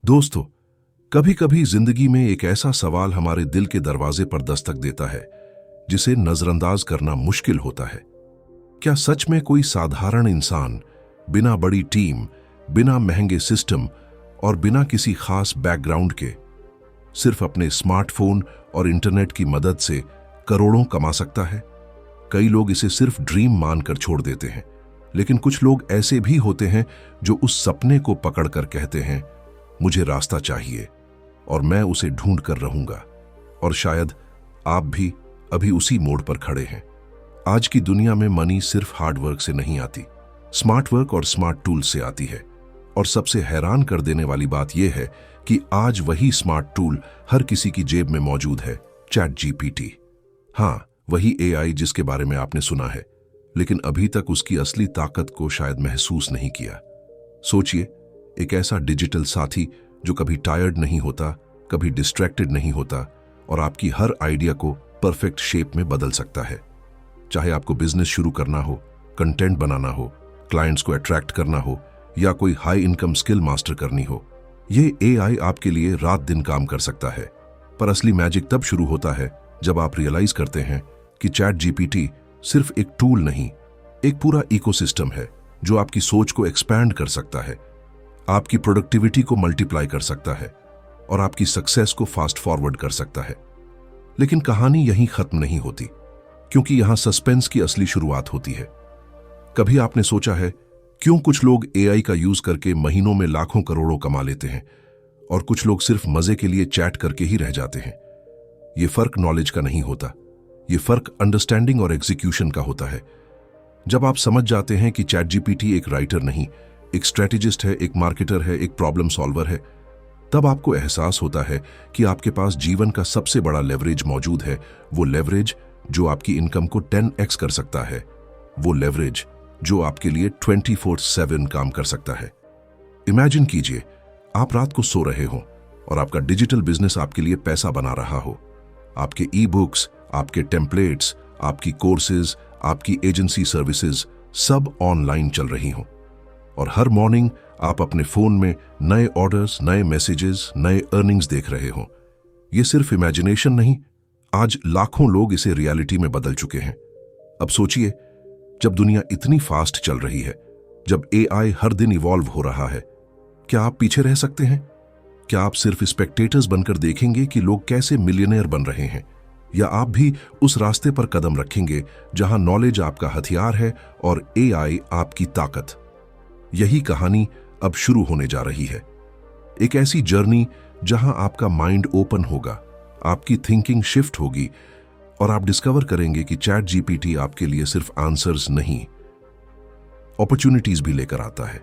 दोस्तों, कभी कभी जिंदगी में एक ऐसा सवाल हमारे दिल के दरवाजे पर दस्तक देता है जिसे नजरअंदाज करना मुश्किल होता है। क्या सच में कोई साधारण इंसान बिना बड़ी टीम, बिना महंगे सिस्टम और बिना किसी खास बैकग्राउंड के सिर्फ अपने स्मार्टफोन और इंटरनेट की मदद से करोड़ों कमा सकता है? कई लोग इसे सिर्फ ड्रीम मानकर छोड़ देते हैं, लेकिन कुछ लोग ऐसे भी होते हैं जो उस सपने को पकड़कर कहते हैं, मुझे रास्ता चाहिए और मैं उसे ढूंढ कर रहूंगा। और शायद आप भी अभी उसी मोड़ पर खड़े हैं। आज की दुनिया में मनी सिर्फ हार्डवर्क से नहीं आती, स्मार्ट वर्क और स्मार्ट टूल से आती है। और सबसे हैरान कर देने वाली बात यह है कि आज वही स्मार्ट टूल हर किसी की जेब में मौजूद है, चैट जीपीटी। हाँ, वही एआई जिसके बारे में आपने सुना है, लेकिन अभी तक उसकी असली ताकत को शायद महसूस नहीं किया। सोचिए, एक ऐसा डिजिटल साथी जो कभी टायर्ड नहीं होता, कभी डिस्ट्रैक्टेड नहीं होता और आपकी हर आइडिया को परफेक्ट शेप में बदल सकता है। चाहे आपको बिजनेस शुरू करना हो, कंटेंट बनाना हो, क्लाइंट्स को अट्रैक्ट करना हो या कोई हाई इनकम स्किल मास्टर करनी हो, ये एआई आपके लिए रात दिन काम कर सकता है। पर असली मैजिक तब शुरू होता है जब आप रियलाइज करते हैं कि चैट जीपीटी सिर्फ एक टूल नहीं, एक पूरा इकोसिस्टम है जो आपकी सोच को एक्सपैंड कर सकता है, आपकी प्रोडक्टिविटी को मल्टीप्लाई कर सकता है और आपकी सक्सेस को फास्ट फॉरवर्ड कर सकता है। लेकिन कहानी यहीं खत्म नहीं होती, क्योंकि यहां सस्पेंस की असली शुरुआत होती है। कभी आपने सोचा है क्यों कुछ लोग एआई का यूज करके महीनों में लाखों करोड़ों कमा लेते हैं और कुछ लोग सिर्फ मजे के लिए चैट करके ही रह जाते हैं? यह फर्क नॉलेज का नहीं होता, यह फर्क अंडरस्टैंडिंग और एग्जीक्यूशन का होता है। जब आप समझ जाते हैं कि चैट जीपीटी एक राइटर नहीं, एक स्ट्रेटेजिस्ट है, एक मार्केटर है, एक प्रॉब्लम सॉल्वर है, तब आपको एहसास होता है कि आपके पास जीवन का सबसे बड़ा लेवरेज मौजूद है। वो लेवरेज जो आपकी इनकम को 10x कर सकता है, वो लेवरेज जो आपके लिए 24/7 काम कर सकता है। इमेजिन कीजिए, आप रात को सो रहे हो और आपका डिजिटल बिजनेस आपके लिए पैसा बना रहा हो। आपके ई बुक्स, आपके टेम्पलेट्स, आपकी कोर्सेज, आपकी एजेंसी सर्विसेज सब ऑनलाइन चल रही हों और हर मॉर्निंग आप अपने फोन में नए ऑर्डर्स, नए मैसेजेस, नए अर्निंग्स देख रहे हो। यह सिर्फ इमेजिनेशन नहीं, आज लाखों लोग इसे रियलिटी में बदल चुके हैं। अब सोचिए, जब दुनिया इतनी फास्ट चल रही है, जब एआई हर दिन इवॉल्व हो रहा है, क्या आप पीछे रह सकते हैं? क्या आप सिर्फ स्पेक्टेटर्स बनकर देखेंगे कि लोग कैसे मिलियनेयर बन रहे हैं, या आप भी उस रास्ते पर कदम रखेंगे जहां नॉलेज आपका हथियार है और एआई आपकी ताकत? यही कहानी अब शुरू होने जा रही है। एक ऐसी जर्नी जहां आपका माइंड ओपन होगा, आपकी थिंकिंग शिफ्ट होगी और आप डिस्कवर करेंगे कि चैट जीपीटी आपके लिए सिर्फ आंसर्स नहीं, अपॉर्चुनिटीज भी लेकर आता है।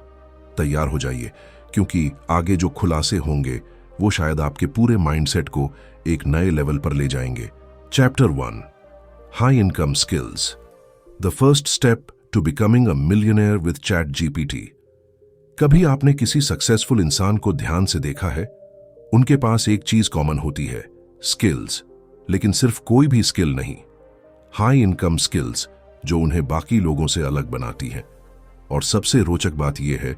तैयार हो जाइए, क्योंकि आगे जो खुलासे होंगे वो शायद आपके पूरे माइंडसेट को एक नए लेवल पर ले जाएंगे। Chapter 1, high income skills, the first step to becoming a millionaire with ChatGPT. कभी आपने किसी सक्सेसफुल इंसान को ध्यान से देखा है? उनके पास एक चीज कॉमन होती है, स्किल्स। लेकिन सिर्फ कोई भी स्किल नहीं, हाई इनकम स्किल्स जो उन्हें बाकी लोगों से अलग बनाती हैं। और सबसे रोचक बात यह है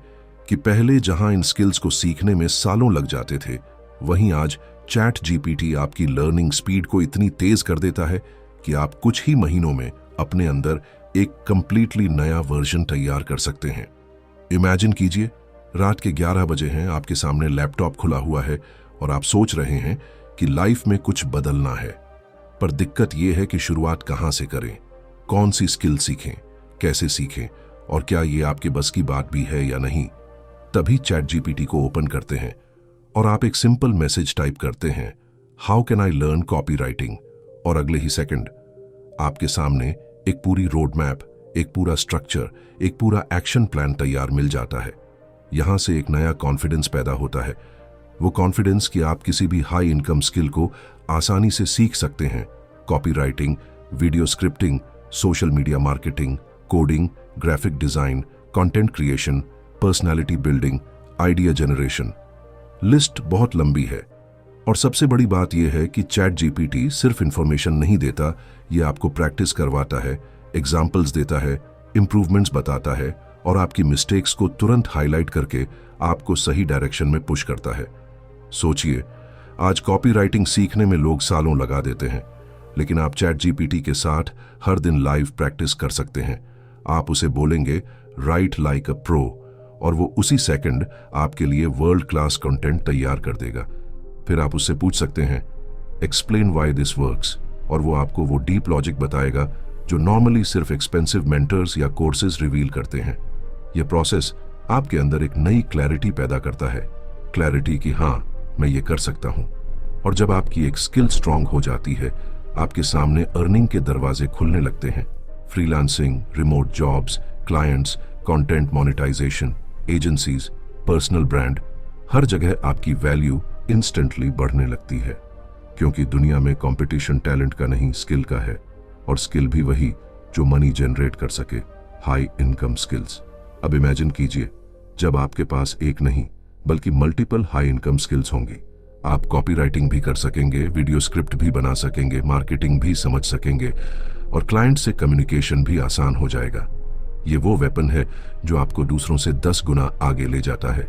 कि पहले जहां इन स्किल्स को सीखने में सालों लग जाते थे, वहीं आज चैट जीपीटी आपकी लर्निंग स्पीड को इतनी तेज कर देता है कि आप कुछ ही महीनों में अपने अंदर एक कंप्लीटली नया वर्जन तैयार कर सकते हैं। इमेजिन कीजिए, रात के 11 बजे हैं, आपके सामने लैपटॉप खुला हुआ है और आप सोच रहे हैं कि लाइफ में कुछ बदलना है। पर दिक्कत यह है कि शुरुआत कहां से करें, कौन सी स्किल सीखें, कैसे सीखें और क्या यह आपके बस की बात भी है या नहीं। तभी चैट जीपीटी को ओपन करते हैं और आप एक सिंपल मैसेज टाइप करते हैं, how can I learn copy writing, और अगले ही सेकंड आपके सामने एक पूरी रोड मैप, एक पूरा स्ट्रक्चर, एक पूरा एक्शन प्लान तैयार मिल जाता है। यहां से एक नया कॉन्फिडेंस पैदा होता है, वो कॉन्फिडेंस कि आप किसी भी हाई इनकम स्किल को आसानी से सीख सकते हैं। Copy writing, video scripting, social media marketing, coding, graphic design, content creation, personality building, idea generation. List बहुत लंबी है और सबसे बड़ी बात यह है कि चैट जीपीटी सिर्फ इंफॉर्मेशन नहीं देता, यह आपको प्रैक्टिस करवाता है, एग्जाम्पल्स देता है, इंप्रूवमेंट्स बताता है और आपकी मिस्टेक्स को तुरंत हाईलाइट करके आपको सही डायरेक्शन में पुश करता है। सोचिए, आज कॉपी राइटिंग सीखने में लोग सालों लगा देते हैं, लेकिन आप चैट जीपीटी के साथ हर दिन लाइव प्रैक्टिस कर सकते हैं। आप उसे बोलेंगे राइट लाइक अ प्रो और वो उसी सेकंड आपके लिए वर्ल्ड क्लास कंटेंट तैयार कर देगा। फिर आप उससे पूछ सकते हैं एक्सप्लेन व्हाई दिस वर्क्स, और वो आपको वो डीप लॉजिक बताएगा जो नॉर्मली सिर्फ एक्सपेंसिव मेंटर्स या कोर्सेज रिवील करते हैं। यह प्रोसेस आपके अंदर एक नई क्लैरिटी पैदा करता है, क्लैरिटी कि हाँ, मैं ये कर सकता हूं। और जब आपकी एक स्किल स्ट्रांग हो जाती है, आपके सामने अर्निंग के दरवाजे खुलने लगते हैं। Freelancing, remote jobs, clients, content monetisation, agencies, personal brand, हर जगह आपकी वैल्यू इंस्टेंटली बढ़ने लगती है, क्योंकि दुनिया में कंपटीशन टैलेंट का नहीं, स्किल का है। और स्किल भी वही जो मनी जनरेट कर सके, हाई इनकम स्किल्स। अब इमेजिन कीजिए, जब आपके पास एक नहीं बल्कि मल्टीपल हाई इनकम स्किल्स होंगी। आप कॉपी राइटिंग भी कर सकेंगे, वीडियो स्क्रिप्ट भी बना सकेंगे, मार्केटिंग भी समझ सकेंगे, और क्लाइंट से कम्युनिकेशन भी आसान हो जाएगा। ये वो वेपन है जो आपको दूसरों से 10 गुना आगे ले जाता है।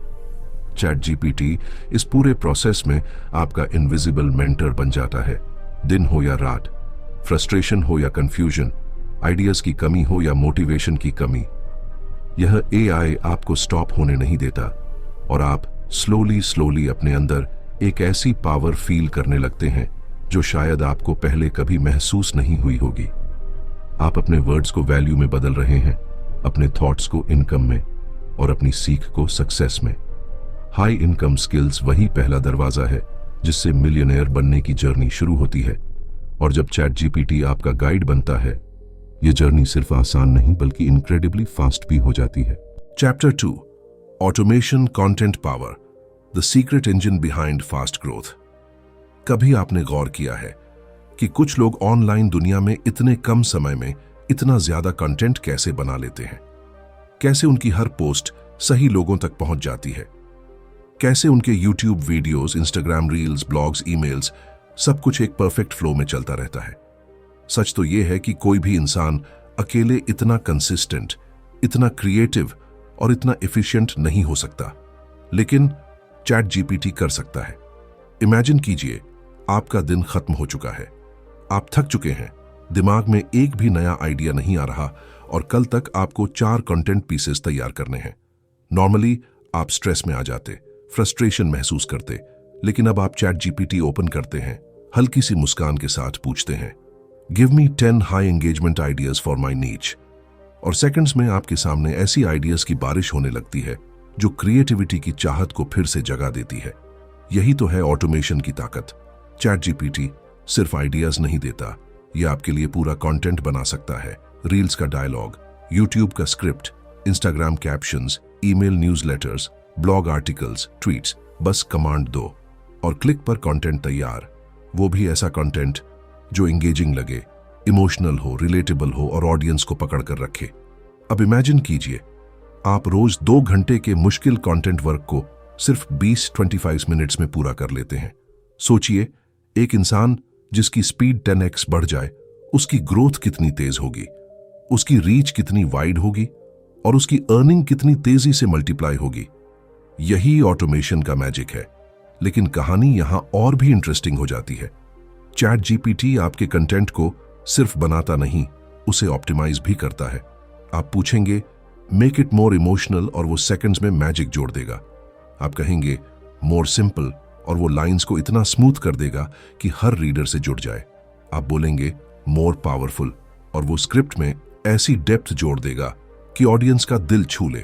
चैट जीपीटी इस पूरे प्रोसेस में आपका इनविजिबल मेंटर बन जाता है। दिन हो या रात, फ्रस्ट्रेशन हो या कंफ्यूजन, आइडियाज की कमी हो या मोटिवेशन की कमी, यह एआई आपको स्टॉप होने नहीं देता, और आप स्लोली अपने अंदर एक ऐसी पावर फील करने लगते हैं जो शायद आपको पहले कभी महसूस नहीं हुई होगी। आप अपने वर्ड्स को वैल्यू में बदल रहे हैं, अपने थॉट्स को इनकम में, और अपनी सीख को सक्सेस में। हाई इनकम स्किल्स वही पहला दरवाजा है जिससे मिलियनेयर बनने की जर्नी शुरू होती है। और जब चैट जीपीटी आपका गाइड बनता है, यह जर्नी सिर्फ आसान नहीं बल्कि इनक्रेडिबली फास्ट भी हो जाती है। Chapter 2, automation content power, the secret engine behind fast growth. कभी आपने गौर किया है कि कुछ लोग ऑनलाइन दुनिया में इतने कम समय में इतना ज्यादा कंटेंट कैसे बना लेते हैं? कैसे उनकी हर पोस्ट सही लोगों तक पहुंच जाती है? कैसे उनके YouTube videos, Instagram reels, blogs, emails, सब कुछ एक परफेक्ट फ्लो में चलता रहता है? सच तो यह है कि कोई भी इंसान अकेले इतना कंसिस्टेंट, इतना क्रिएटिव और इतना एफिशिएंट नहीं हो सकता, लेकिन चैट जीपीटी कर सकता है। इमेजिन कीजिए, आपका दिन खत्म हो चुका है, आप थक चुके हैं, दिमाग में एक भी नया आइडिया नहीं आ रहा, और कल तक आपको 4 कंटेंट पीसेस तैयार करने हैं। नॉर्मली आप स्ट्रेस में आ जाते, फ्रस्ट्रेशन महसूस करते, लेकिन अब आप चैट जीपीटी ओपन करते हैं, हल्की सी मुस्कान के साथ पूछते हैं give me 10 high engagement ideas for my नीच, और सेकंड्स में आपके सामने ऐसी आइडियाज की बारिश होने लगती है जो क्रिएटिविटी की चाहत को फिर से जगा देती है। यही तो है ऑटोमेशन की ताकत। चैट जीपीटी सिर्फ आइडियाज नहीं देता, यह आपके लिए पूरा कंटेंट बना सकता है। रील्स का डायलॉग, यूट्यूब का script, Instagram captions, email newsletters, blog articles, tweets, बस कमांड दो और क्लिक पर कंटेंट तैयार। वो भी ऐसा कंटेंट जो एंगेजिंग लगे, इमोशनल हो, रिलेटेबल हो और ऑडियंस को पकड़ कर रखे। अब इमेजिन कीजिए, आप रोज 2 घंटे के मुश्किल कंटेंट वर्क को सिर्फ 20-25 मिनट्स में पूरा कर लेते हैं। सोचिए, एक इंसान जिसकी स्पीड 10x बढ़ जाए, उसकी ग्रोथ कितनी तेज होगी, उसकी रीच कितनी वाइड होगी और उसकी अर्निंग कितनी तेजी से मल्टीप्लाई होगी। यही ऑटोमेशन का मैजिक है। लेकिन कहानी यहां और भी इंटरेस्टिंग हो जाती है। चैट जीपीटी आपके कंटेंट को सिर्फ बनाता नहीं, उसे ऑप्टिमाइज भी करता है। आप पूछेंगे मेक इट मोर इमोशनल और वो सेकंड्स में मैजिक जोड़ देगा। आप कहेंगे मोर सिंपल और वो लाइंस को इतना स्मूथ कर देगा कि हर रीडर से जुड़ जाए। आप बोलेंगे मोर पावरफुल और वो स्क्रिप्ट में ऐसी डेप्थ जोड़ देगा कि ऑडियंस का दिल छू ले।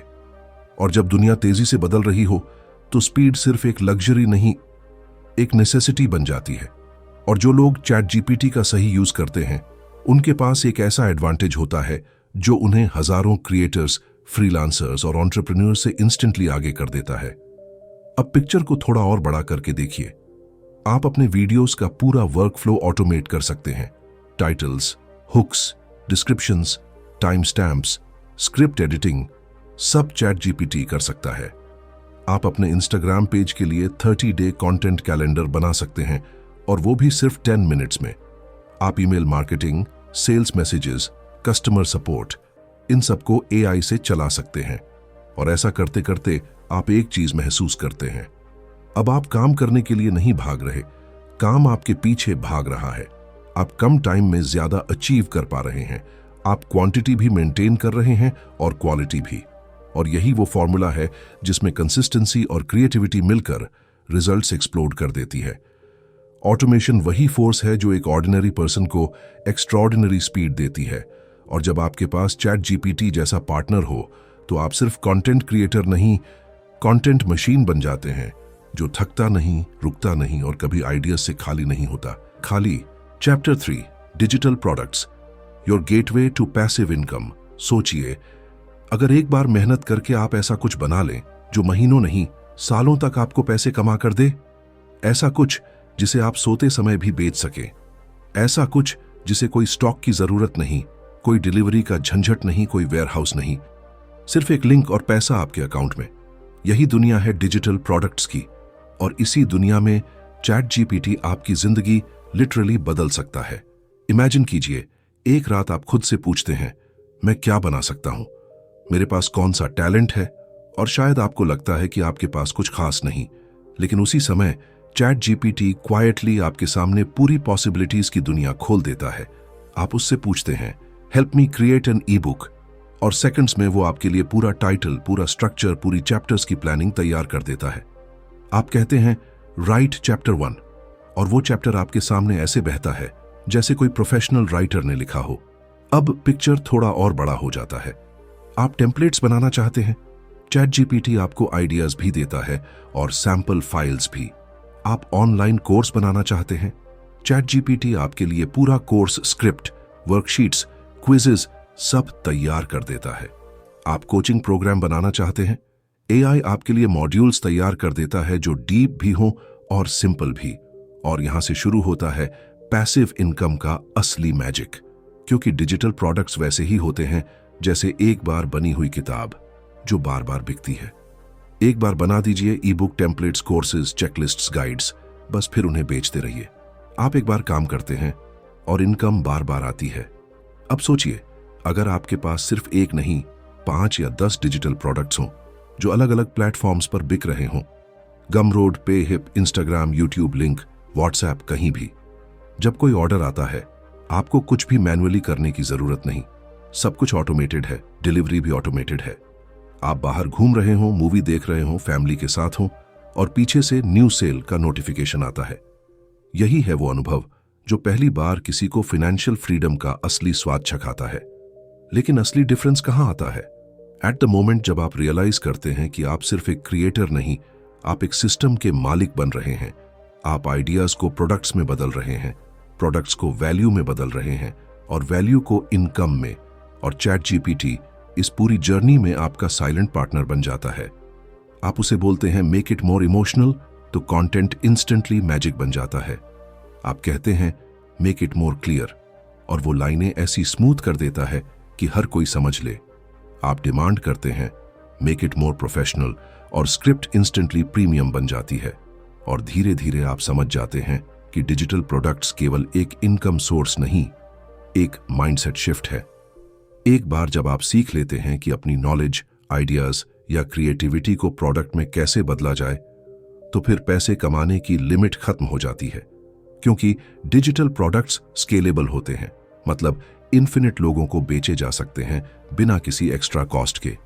और जब दुनिया तेजी से बदल रही हो तो स्पीड सिर्फ एक लग्जरी नहीं, एक नेसेसिटी बन जाती है। और जो लोग चैट जीपीटी का सही यूज करते हैं, उनके पास एक ऐसा एडवांटेज होता है जो उन्हें हजारों क्रिएटर्स, फ्रीलांसर्स और एंटरप्रेन्योर्स से इंस्टेंटली आगे कर देता है। अब पिक्चर को थोड़ा और बड़ा करके देखिए। आप अपने वीडियोस का पूरा वर्क फ्लो ऑटोमेट कर सकते हैं। Titles, hooks, descriptions, time stamps, script editing, सब चैट जीपीटी कर सकता है। आप अपने इंस्टाग्राम पेज के लिए 30-डे कंटेंट कैलेंडर बना सकते हैं, और वो भी सिर्फ 10 मिनट्स में। आप email marketing, sales messages, customer support, इन सबको एआई से चला सकते हैं। और ऐसा करते करते आप एक चीज महसूस करते हैं, अब आप काम करने के लिए नहीं भाग रहे, काम आपके पीछे भाग रहा है। आप कम टाइम में ज्यादा अचीव कर पा रहे हैं। आप क्वांटिटी भी मेंटेन कर रहे हैं और क्वालिटी भी। और यही वो फॉर्मूला है जिसमें कंसिस्टेंसी और क्रिएटिविटी मिलकर रिजल्ट्स एक्सप्लोड कर देती है। ऑटोमेशन वही फोर्स है जो एक ऑर्डिनरी पर्सन को एक्स्ट्राऑर्डिनरी स्पीड देती है। और जब आपके पास चैट जीपीटी जैसा पार्टनर हो तो आप सिर्फ कंटेंट क्रिएटर नहीं, कंटेंट मशीन बन जाते हैं जो थकता नहीं, रुकता नहीं और कभी आइडियाज से खाली नहीं होता। खाली। Chapter 3, digital products, your gateway to passive income. सोचिए, अगर एक बार मेहनत करके आप ऐसा कुछ बना लें जो महीनों नहीं सालों तक आपको पैसे कमा कर दे। ऐसा कुछ जिसे आप सोते समय भी बेच सके। ऐसा कुछ जिसे कोई स्टॉक की जरूरत नहीं, कोई डिलीवरी का झंझट नहीं, कोई वेयरहाउस नहीं, सिर्फ एक लिंक और पैसा आपके अकाउंट में। यही दुनिया है डिजिटल प्रोडक्ट्स की। और इसी दुनिया में चैट जीपीटी आपकी जिंदगी लिटरली बदल सकता है। इमेजिन कीजिए, एक रात आप खुद से पूछते हैं, मैं क्या बना सकता हूं, मेरे पास कौन सा टैलेंट है। और शायद आपको लगता है कि आपके पास कुछ खास नहीं, लेकिन उसी समय चैट जीपीटी क्वाइटली आपके सामने पूरी पॉसिबिलिटीज की दुनिया खोल देता है। आप उससे पूछते हैं, help me create an e book, और सेकंड्स में वो आपके लिए पूरा टाइटल, पूरा स्ट्रक्चर, पूरी चैप्टर्स की प्लानिंग तैयार कर देता है। आप कहते हैं, राइट चैप्टर 1, और वो चैप्टर आपके सामने ऐसे बहता है जैसे कोई प्रोफेशनल राइटर ने लिखा हो। अब पिक्चर थोड़ा और बड़ा हो जाता है। आप टेम्पलेट्स बनाना चाहते हैं, चैट जीपीटी आपको आइडियाज भी देता है और सैंपल फाइल्स भी। आप ऑनलाइन कोर्स बनाना चाहते हैं, चैट जीपीटी आपके लिए पूरा कोर्स स्क्रिप्ट, वर्कशीट्स, क्विजेज सब तैयार कर देता है। आप कोचिंग प्रोग्राम बनाना चाहते हैं, एआई आपके लिए मॉड्यूल्स तैयार कर देता है जो डीप भी हो और सिंपल भी। और यहां से शुरू होता है पैसिव इनकम का असली मैजिक, क्योंकि डिजिटल प्रोडक्ट्स वैसे ही होते हैं जैसे एक बार बनी हुई किताब जो बार बार बिकती है। एक बार बना दीजिए e book, templates, courses, checklists, guides, बस फिर उन्हें बेचते रहिए। आप एक बार काम करते हैं और इनकम बार बार आती है। अब सोचिए, अगर आपके पास सिर्फ एक नहीं 5 या 10 डिजिटल प्रोडक्ट्स हों जो अलग अलग प्लेटफॉर्म्स पर बिक रहे हों, गमरोड, पेहिप, इंस्टाग्राम, यूट्यूब, लिंक, व्हाट्सएप, कहीं भी। जब कोई ऑर्डर आता है, आपको कुछ भी मैन्युअली करने की जरूरत नहीं, सब कुछ ऑटोमेटेड है, डिलीवरी भी ऑटोमेटेड है। आप बाहर घूम रहे हों, मूवी देख रहे हों, फैमिली के साथ हों, और पीछे से न्यू सेल का नोटिफिकेशन आता है। यही है वो अनुभव जो पहली बार किसी को फाइनेंशियल फ्रीडम का असली स्वाद चखाता है। लेकिन असली डिफरेंस कहां आता है? एट द मोमेंट जब आप रियलाइज करते हैं कि आप सिर्फ एक क्रिएटर नहीं, आप एक सिस्टम के मालिक बन रहे हैं। आप आइडियाज को प्रोडक्ट्स में बदल रहे हैं, प्रोडक्ट्स को वैल्यू में बदल रहे हैं, और वैल्यू को इनकम में। और चैट जीपीटी इस पूरी जर्नी में आपका साइलेंट पार्टनर बन जाता है। आप उसे बोलते हैं, मेक इट मोर इमोशनल, तो कंटेंट इंस्टेंटली मैजिक बन जाता है। आप कहते हैं, मेक इट मोर क्लियर, और वो लाइनें ऐसी स्मूथ कर देता है कि हर कोई समझ ले। आप डिमांड करते हैं, मेक इट मोर प्रोफेशनल, और स्क्रिप्ट इंस्टेंटली प्रीमियम बन जाती है। और धीरे धीरे आप समझ जाते हैं कि डिजिटल प्रोडक्ट्स केवल एक इनकम सोर्स नहीं, एक माइंडसेट शिफ्ट है। एक बार जब आप सीख लेते हैं कि अपनी नॉलेज, आइडियाज या क्रिएटिविटी को प्रोडक्ट में कैसे बदला जाए, तो फिर पैसे कमाने की लिमिट खत्म हो जाती है। क्योंकि डिजिटल प्रोडक्ट्स स्केलेबल होते हैं, मतलब इन्फिनिट लोगों को बेचे जा सकते हैं बिना किसी एक्स्ट्रा कॉस्ट के।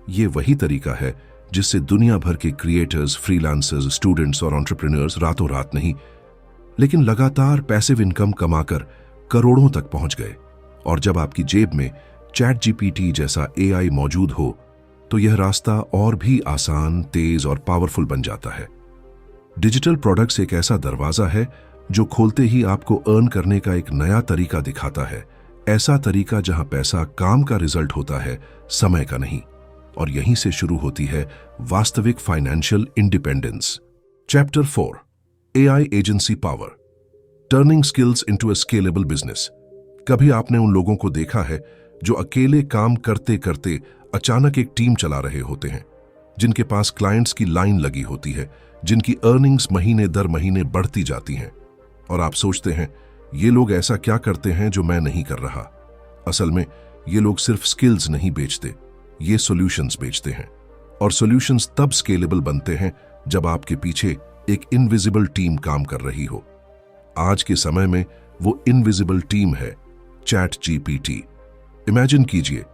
ये वही तरीका है जिससे दुनिया भर के क्रिएटर्स, फ्रीलांसर्स, स्टूडेंट्स और एंटरप्रेन्योर्स रातों रात नहीं, लेकिन लगातार पैसिव इनकम कमाकर करोड़ों तक पहुंच गए। और जब आपकी जेब में चैट जीपीटी जैसा एआई मौजूद हो, तो यह रास्ता और भी आसान, तेज और पावरफुल बन जाता है। डिजिटल प्रोडक्ट्स एक ऐसा दरवाजा है जो खोलते ही आपको अर्न करने का एक नया तरीका दिखाता है। ऐसा तरीका जहां पैसा काम का रिजल्ट होता है, समय का नहीं। और यहीं से शुरू होती है वास्तविक financial independence. Chapter 4, AI agency power, turning skills into a scalable business. कभी आपने उन लोगों को देखा है जो अकेले काम करते करते अचानक एक टीम चला रहे होते हैं, जिनके पास क्लाइंट्स की लाइन लगी होती है, जिनकी अर्निंग्स महीने दर महीने बढ़ती जाती हैं, और आप सोचते हैं, ये लोग ऐसा क्या करते हैं जो मैं नहीं कर रहा? असल में ये लोग सिर्फ स्किल्स नहीं बेचते, ये सॉल्यूशंस बेचते हैं। और सॉल्यूशंस तब स्केलेबल बनते हैं जब आपके पीछे एक इनविजिबल टीम काम कर रही हो। आज के समय में वो इनविजिबल टीम है चैट जीपीटी। इमेजिन कीजिए,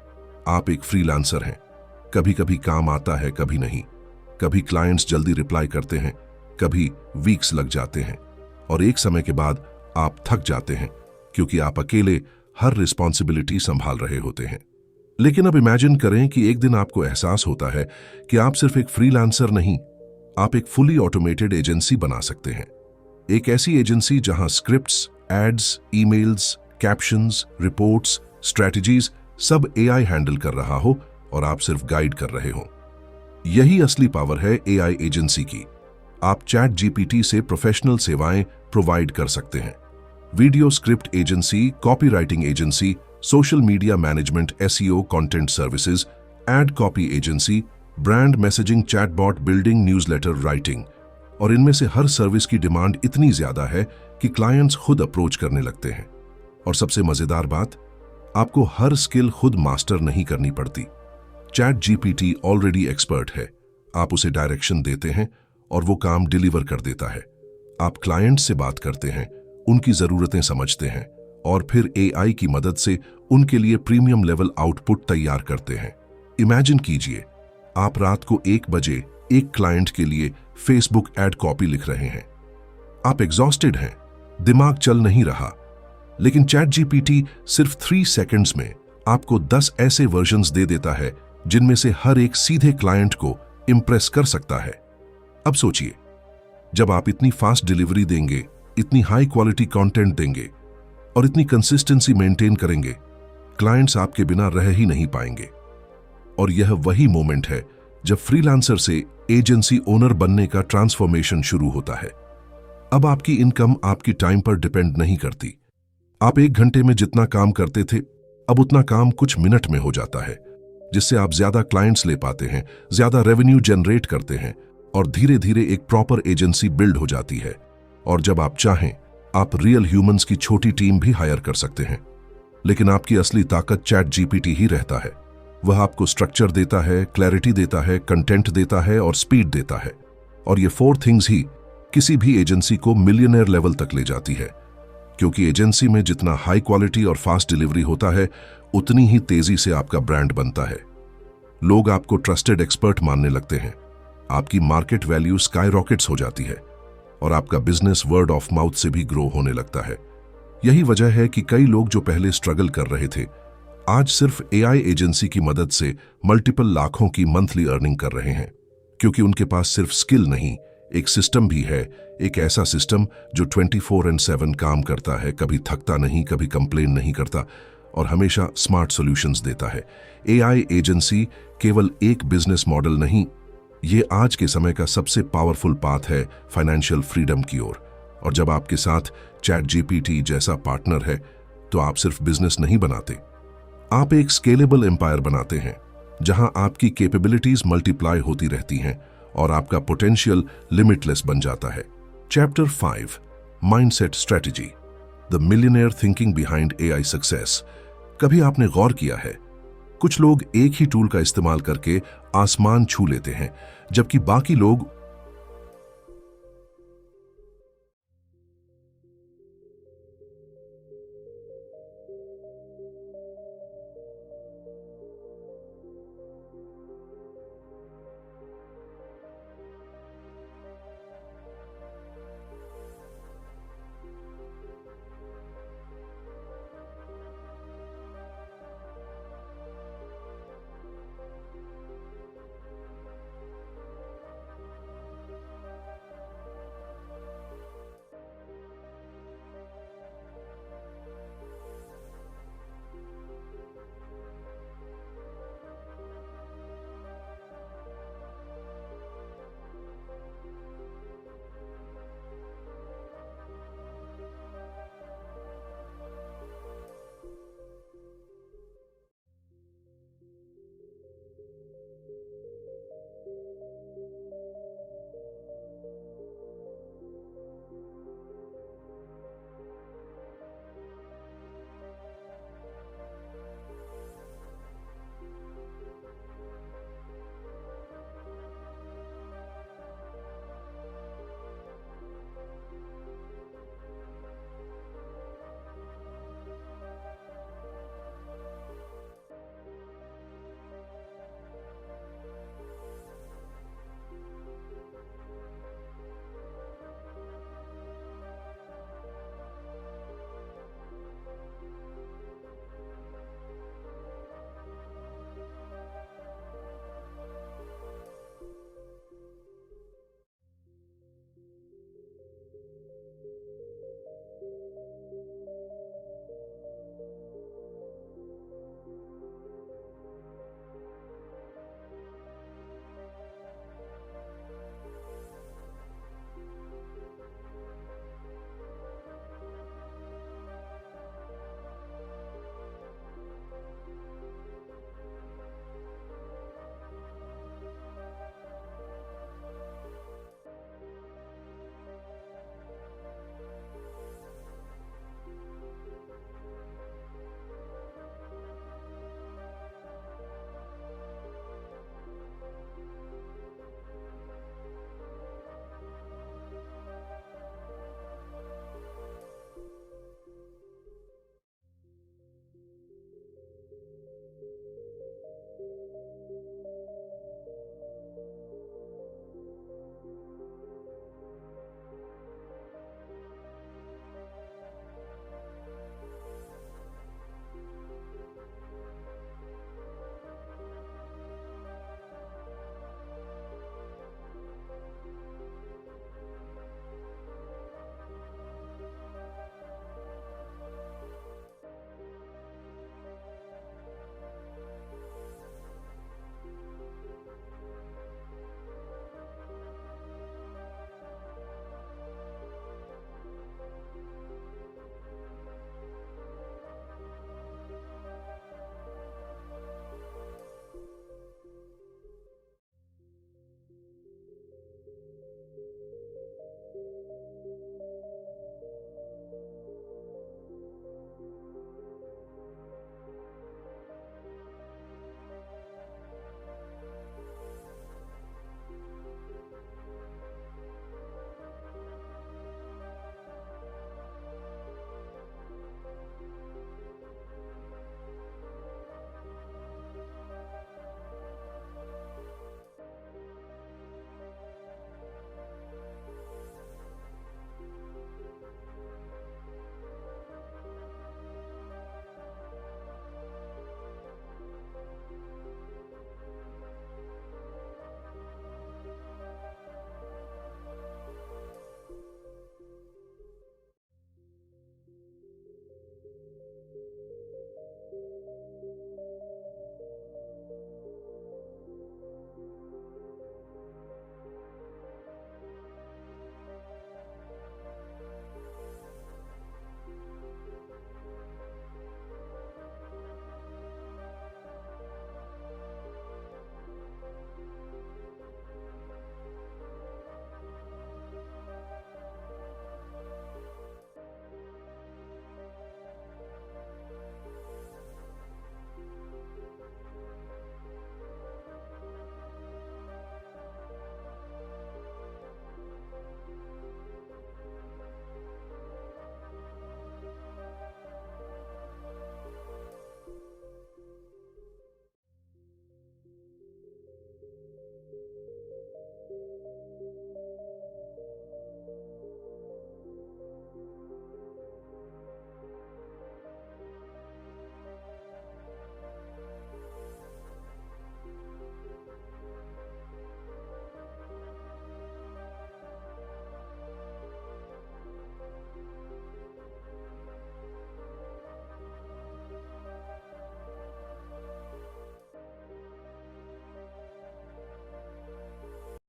आप एक फ्रीलांसर हैं। कभी कभी काम आता है, कभी नहीं। कभी क्लाइंट्स जल्दी रिप्लाई करते हैं, कभी वीक्स लग जाते हैं, और एक समय के बाद आप थक जाते हैं क्योंकि आप अकेले हर रिस्पॉन्सिबिलिटी संभाल रहे होते हैं। लेकिन अब इमेजिन करें कि एक दिन आपको एहसास होता है कि आप सिर्फ एक फ्रीलांसर नहीं, आप एक फुली ऑटोमेटेड एजेंसी बना सकते हैं। एक ऐसी एजेंसी जहां scripts, ads, emails, captions, reports, strategies सब एआई हैंडल कर रहा हो और आप सिर्फ गाइड कर रहे हो। यही असली पावर है एआई एजेंसी की। आप चैट जीपीटी से प्रोफेशनल सेवाएं प्रोवाइड कर सकते हैं। Video script agency, copywriting agency, social media management, SEO, content services, ad copy agency, brand messaging, chatbot building, newsletter writing. और इनमें से हर सर्विस की डिमांड इतनी ज्यादा है कि क्लाइंट्स खुद अप्रोच करने लगते हैं। और सबसे मजेदार बात, आपको हर स्किल खुद मास्टर नहीं करनी पड़ती। चैट जीपीटी ऑलरेडी एक्सपर्ट है। आप उसे डायरेक्शन देते हैं और वो काम डिलीवर कर देता है। आप क्लाइंट से बात करते हैं, उनकी जरूरतें समझते हैं और फिर एआई की मदद से उनके लिए प्रीमियम लेवल आउटपुट तैयार करते हैं। इमेजिन कीजिए, आप रात को 1 बजे एक क्लाइंट के लिए फेसबुक एड कॉपी लिख रहे हैं। आप एग्जॉस्टेड हैं, दिमाग चल नहीं रहा, लेकिन चैट जीपीटी सिर्फ 3 सेकंड्स में आपको 10 ऐसे वर्जन्स दे देता है जिनमें से हर एक सीधे क्लाइंट को इंप्रेस कर सकता है। अब सोचिए, जब आप इतनी फास्ट डिलीवरी देंगे, इतनी हाई क्वालिटी कंटेंट देंगे और इतनी कंसिस्टेंसी मेंटेन करेंगे, क्लाइंट्स आपके बिना रह ही नहीं पाएंगे। और यह वही मोमेंट है जब फ्रीलांसर से एजेंसी ओनर बनने का ट्रांसफॉर्मेशन शुरू होता है। अब आपकी इनकम आपकी टाइम पर डिपेंड नहीं करती। आप 1 घंटे में जितना काम करते थे, अब उतना काम कुछ मिनट में हो जाता है, जिससे आप ज्यादा क्लाइंट्स ले पाते हैं, ज्यादा रेवेन्यू जनरेट करते हैं और धीरे धीरे एक प्रॉपर एजेंसी बिल्ड हो जाती है। और जब आप चाहें, आप रियल ह्यूमंस की छोटी टीम भी हायर कर सकते हैं। लेकिन आपकी असली ताकत चैट जीपीटी ही रहता है। वह आपको स्ट्रक्चर देता है, क्लैरिटी देता है, कंटेंट देता है और स्पीड देता है। और ये 4 थिंग्स ही किसी भी एजेंसी को मिलियनेयर लेवल तक ले जाती है, क्योंकि एजेंसी में जितना हाई क्वालिटी और फास्ट डिलीवरी होता है, उतनी ही तेजी से आपका ब्रांड बनता है। लोग आपको ट्रस्टेड एक्सपर्ट मानने लगते हैं, आपकी मार्केट वैल्यू स्काई रॉकेट्स हो जाती है और आपका बिजनेस वर्ड ऑफ माउथ से भी ग्रो होने लगता है। यही वजह है कि कई लोग जो पहले स्ट्रगल कर रहे थे, आज सिर्फ एआई एजेंसी की मदद से मल्टीपल लाखों की मंथली अर्निंग कर रहे हैं, क्योंकि उनके पास सिर्फ स्किल नहीं, एक सिस्टम भी है। एक ऐसा सिस्टम जो 24/7 काम करता है, कभी थकता नहीं, कभी कंप्लेन नहीं करता और हमेशा स्मार्ट सॉल्यूशंस देता है। एआई एजेंसी केवल एक बिजनेस मॉडल नहीं, ये आज के समय का सबसे पावरफुल पाथ है फाइनेंशियल फ्रीडम की ओर। और जब आपके साथ चैट जीपीटी जैसा पार्टनर है, तो आप सिर्फ बिजनेस नहीं बनाते, आप एक स्केलेबल एम्पायर बनाते हैं, जहां आपकी कैपेबिलिटीज मल्टीप्लाई होती रहती हैं और आपका पोटेंशियल लिमिटलेस बन जाता है। Chapter 5, mindset strategy, the millionaire thinking behind AI success. कभी आपने गौर किया है, कुछ लोग एक ही टूल का इस्तेमाल करके आसमान छू लेते हैं, जबकि बाकी लोग